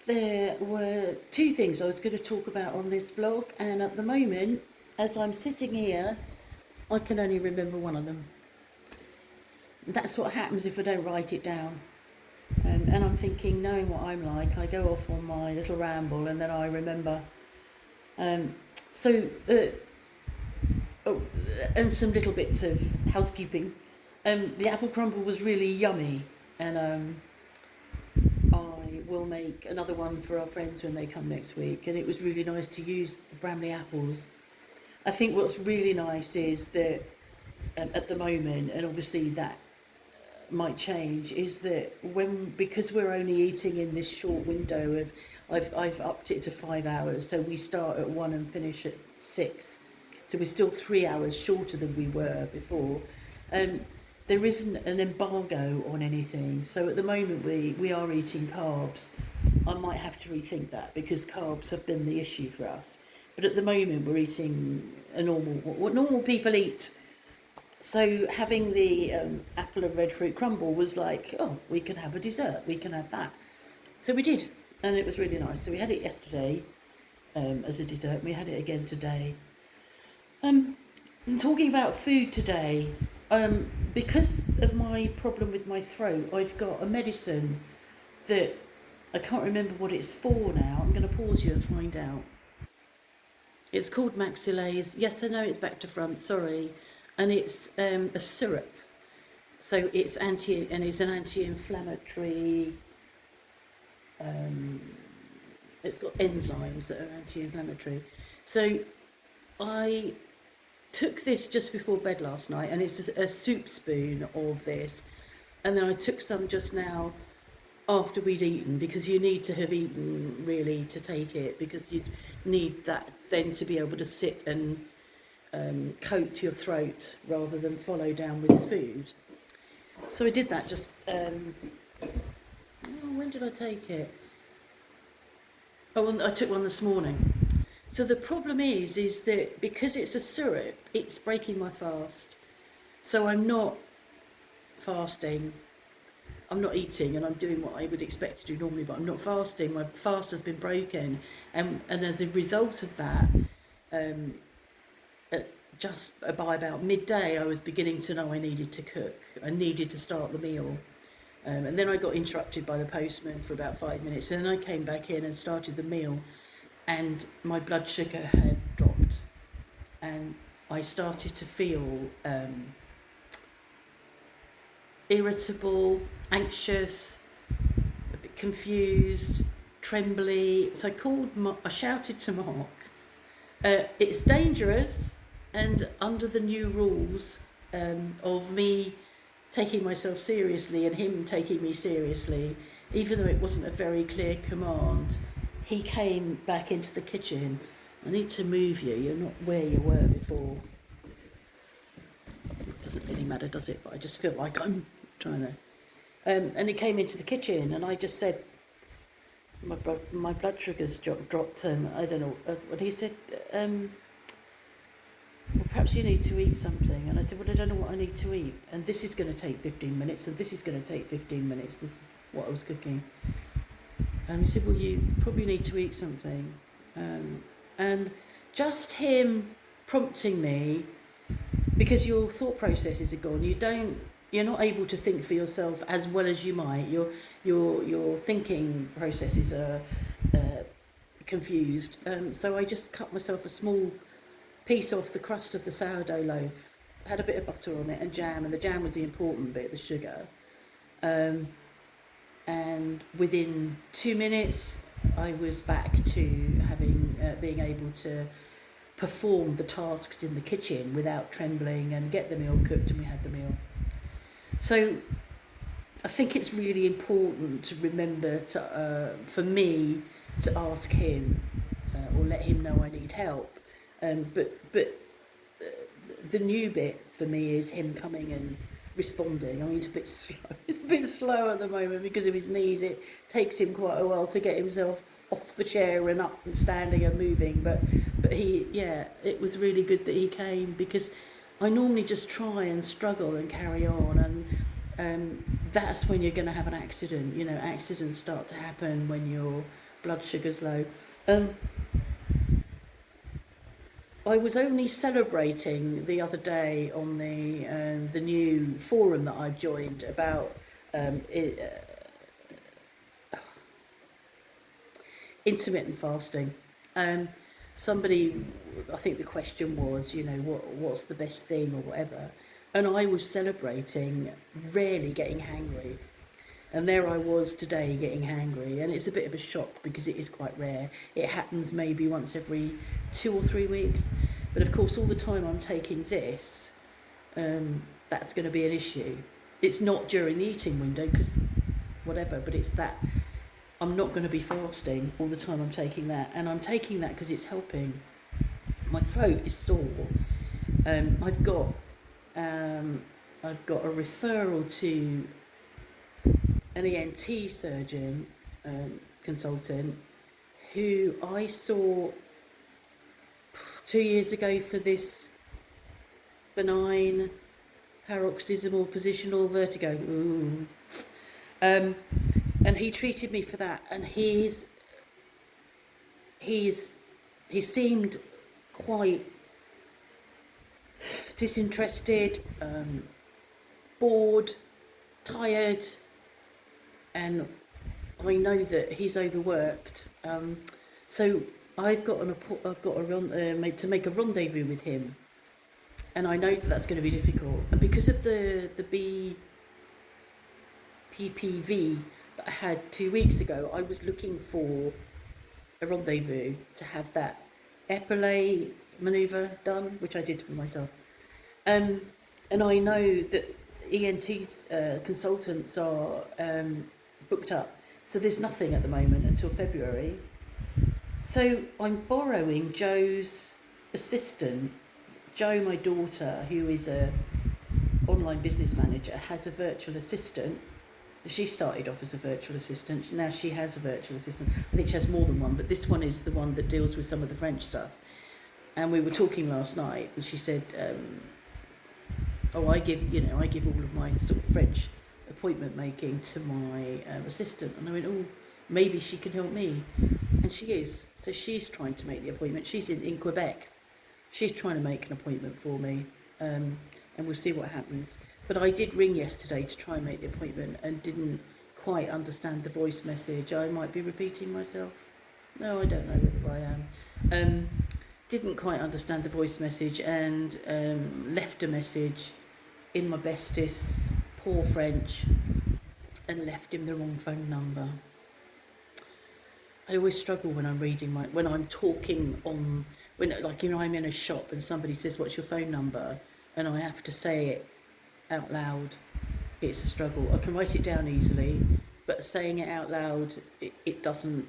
There were two things I was going to talk about on this vlog, and at the moment, as I'm sitting here, I can only remember one of them. That's what happens if I don't write it down. And I'm thinking, knowing what I'm like, I go off on my little ramble and then I remember. Um, so, oh, and some little bits of housekeeping. The apple crumble was really yummy, and I will make another one for our friends when they come next week. And it was really nice to use the Bramley apples. I think what's really nice is that at the moment, and obviously that might change, is that because we're only eating in this short window of, I've upped it to 5 hours, so we start at 1 and finish at 6, so we're still 3 hours shorter than we were before. There isn't an embargo on anything, so at the moment we are eating carbs. I might have to rethink that because carbs have been the issue for us, but at the moment we're eating a what normal people eat. So having the apple and red fruit crumble was like, oh, we can have a dessert, we can have that. So we did, and it was really nice. So we had it yesterday as a dessert, and we had it again today. And talking about food today, because of my problem with my throat, I've got a medicine that I can't remember what it's for now. I'm going to pause you and find out. It's called Maxilase. Yes, I know it's back to front, sorry. And it's a syrup. So it's an anti-inflammatory. It's got enzymes that are anti-inflammatory. So I took this just before bed last night, and it's a soup spoon of this. And then I took some just now after we'd eaten, because you need to have eaten really to take it, because you need that then to be able to sit and coat your throat rather than follow down with food. So I did that just, when did I take it? Oh, I took one this morning. So the problem is that because it's a syrup, it's breaking my fast. So I'm not fasting, I'm not eating, and I'm doing what I would expect to do normally, but I'm not fasting. My fast has been broken, and as a result of that, just by about midday, I was beginning to know I needed to cook. I needed to start the meal. And then I got interrupted by the postman for about 5 minutes. And then I came back in and started the meal, and my blood sugar had dropped. And I started to feel irritable, anxious, a bit confused, trembly. So I shouted to Mark, it's dangerous. And under the new rules of me taking myself seriously and him taking me seriously, even though it wasn't a very clear command, he came back into the kitchen. I need to move you, you're not where you were before. It doesn't really matter, does it? But I just feel like I'm trying to... and he came into the kitchen, and I just said, my blood sugars dropped, and I don't know, and he said, well, perhaps you need to eat something. And I said, well, I don't know what I need to eat. And this is going to take 15 minutes, and this is going to take 15 minutes. This is what I was cooking. And he said, well, you probably need to eat something. And just him prompting me, because your thought processes are gone. You're not able to think for yourself as well as you might. Your thinking processes are confused. So I just cut myself a small piece off the crust of the sourdough loaf, had a bit of butter on it and jam, and the jam was the important bit, the sugar. And within 2 minutes, I was back to having being able to perform the tasks in the kitchen without trembling and get the meal cooked, and we had the meal. So I think it's really important to remember for me to ask him or let him know I need help. But the new bit for me is him coming and responding. I mean, it's a bit slow. It's a bit slow at the moment because of his knees. It takes him quite a while to get himself off the chair and up and standing and moving. But it was really good that he came, because I normally just try and struggle and carry on, and that's when you're going to have an accident. You know, accidents start to happen when you're blood sugar's low. I was only celebrating the other day on the new forum that I've joined about intermittent fasting. Somebody, I think the question was, what's the best thing or whatever, and I was celebrating rarely getting hangry. And there I was today getting hangry, and it's a bit of a shock because it is quite rare. It happens maybe once every 2 or 3 weeks. But of course, all the time I'm taking this, that's going to be an issue. It's not during the eating window because whatever, but it's that I'm not going to be fasting all the time I'm taking that. And I'm taking that because it's helping. My throat is sore. I've got a referral to an ENT surgeon, consultant, who I saw 2 years ago for this benign paroxysmal positional vertigo. And he treated me for that, and he seemed quite disinterested, bored, tired, and I know that he's overworked. So I've got to make a rendezvous with him, and I know that that's going to be difficult. And because of the BPPV that I had 2 weeks ago, I was looking for a rendezvous to have that epilé manoeuvre done, which I did for myself. And I know that ENT consultants are booked up, so there's nothing at the moment until February. So I'm borrowing Joe's assistant. Joe, my daughter, who is a online business manager, has a virtual assistant. She started off as a virtual assistant. Now she has a virtual assistant. I think she has more than one, but this one is the one that deals with some of the French stuff. And we were talking last night, and she said, I give all of my sort of French appointment making to my assistant. And I went, maybe she can help me. And she is. So she's trying to make the appointment. She's in Quebec. She's trying to make an appointment for me, and we'll see what happens. But I did ring yesterday to try and make the appointment and didn't quite understand the voice message. I might be repeating myself. No, I don't know whether I am. Didn't quite understand the voice message and left a message in my bestest poor French and left him the wrong phone number. I always struggle when I'm when I'm talking on, I'm in a shop and somebody says, "What's your phone number?" and I have to say it out loud. It's a struggle. I can write it down easily, but saying it out loud, it doesn't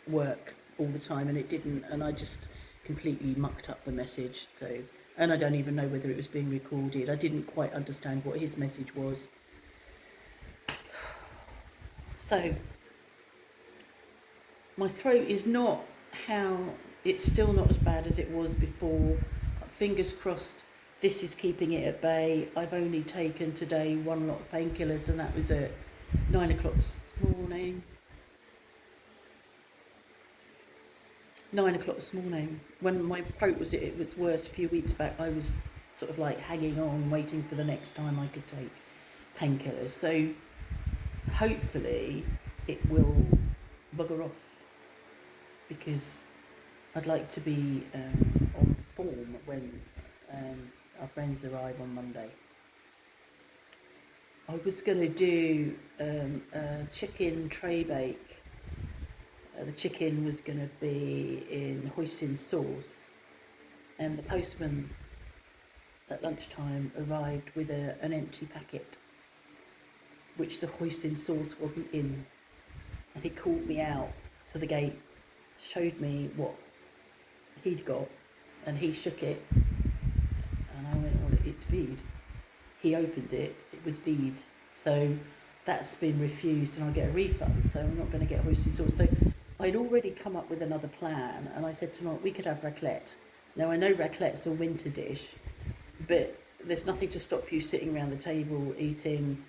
work all the time, and it didn't, and I just completely mucked up the message. So, and I don't even know whether it was being recorded. I didn't quite understand what his message was. So my throat is not it's still not as bad as it was before. Fingers crossed this is keeping it at bay. I've only taken today one lot of painkillers, and that was at 9 o'clock this morning. 9 o'clock this morning. When my throat was worse a few weeks back, I was sort of like hanging on, waiting for the next time I could take painkillers. So hopefully it will bugger off, because I'd like to be on form when our friends arrive on Monday. I was going to do a chicken tray bake. The chicken was going to be in hoisin sauce, and the postman at lunchtime arrived with an empty packet, which the hoisin sauce wasn't in. And he called me out to the gate, showed me what he'd got, and he shook it, and I went, "Well, it's vide." He opened it, it was vide. So that's been refused, and I'll get a refund, so I'm not going to get hoisin sauce. So I'd already come up with another plan, and I said to Mark, we could have raclette. Now I know raclette's a winter dish, but there's nothing to stop you sitting around the table eating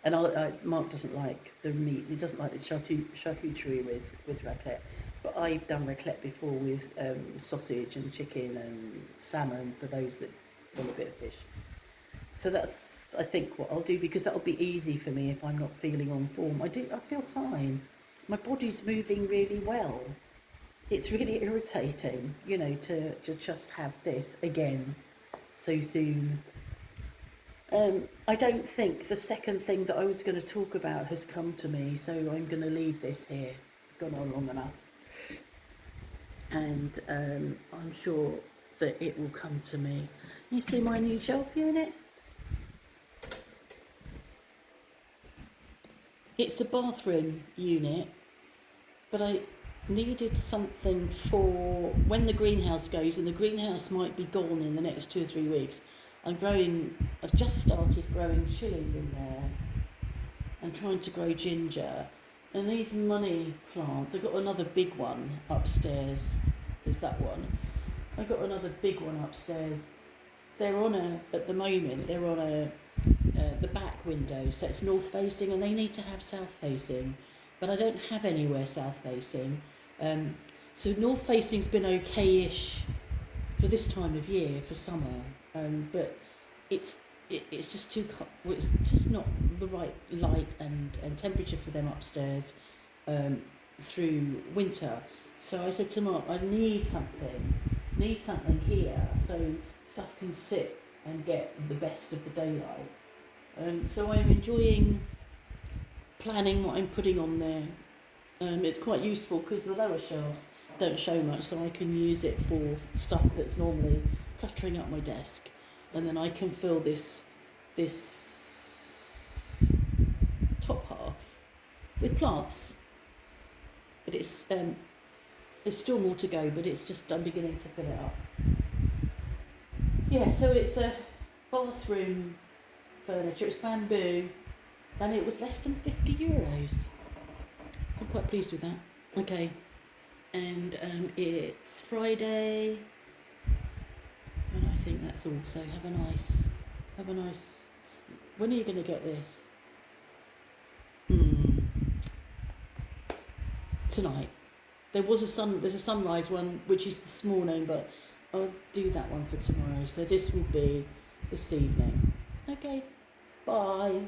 And Mark doesn't like the meat. He doesn't like the charcuterie with raclette. But I've done raclette before with sausage and chicken and salmon for those that want a bit of fish. So that's, I think, what I'll do, because that'll be easy for me if I'm not feeling on form. I feel fine. My body's moving really well. It's really irritating, to just have this again so soon. I don't think the second thing that I was going to talk about has come to me, so I'm going to leave this here. Gone on long enough. And I'm sure that it will come to me. You see my new shelf unit? It's a bathroom unit, but I needed something for when the greenhouse goes, and the greenhouse might be gone in the next 2 or 3 weeks. I've just started growing chilies in there and trying to grow ginger. And these money plants, I've got another big one upstairs. There's that one. I've got another big one upstairs. At the moment, they're on the back window, so it's north facing, and they need to have south facing. But I don't have anywhere south facing. So north facing's been okay-ish for this time of year, for summer. But it's just it's just not the right light and temperature for them upstairs through winter. So I said to Mark, I need something here so stuff can sit and get the best of the daylight. So I'm enjoying planning what I'm putting on there. It's quite useful because the lower shelves don't show much, so I can use it for stuff that's normally cluttering up my desk, and then I can fill this top half with plants. But there's still more to go, but I'm beginning to fill it up. Yeah, so it's a bathroom furniture. It's bamboo, and it was less than €50. So I'm quite pleased with that. Okay, and it's Friday, and I think that's all. So have a nice. When are you going to get this? Tonight. There's a sunrise one, which is this morning, but I'll do that one for tomorrow. So this will be this evening. Okay, bye.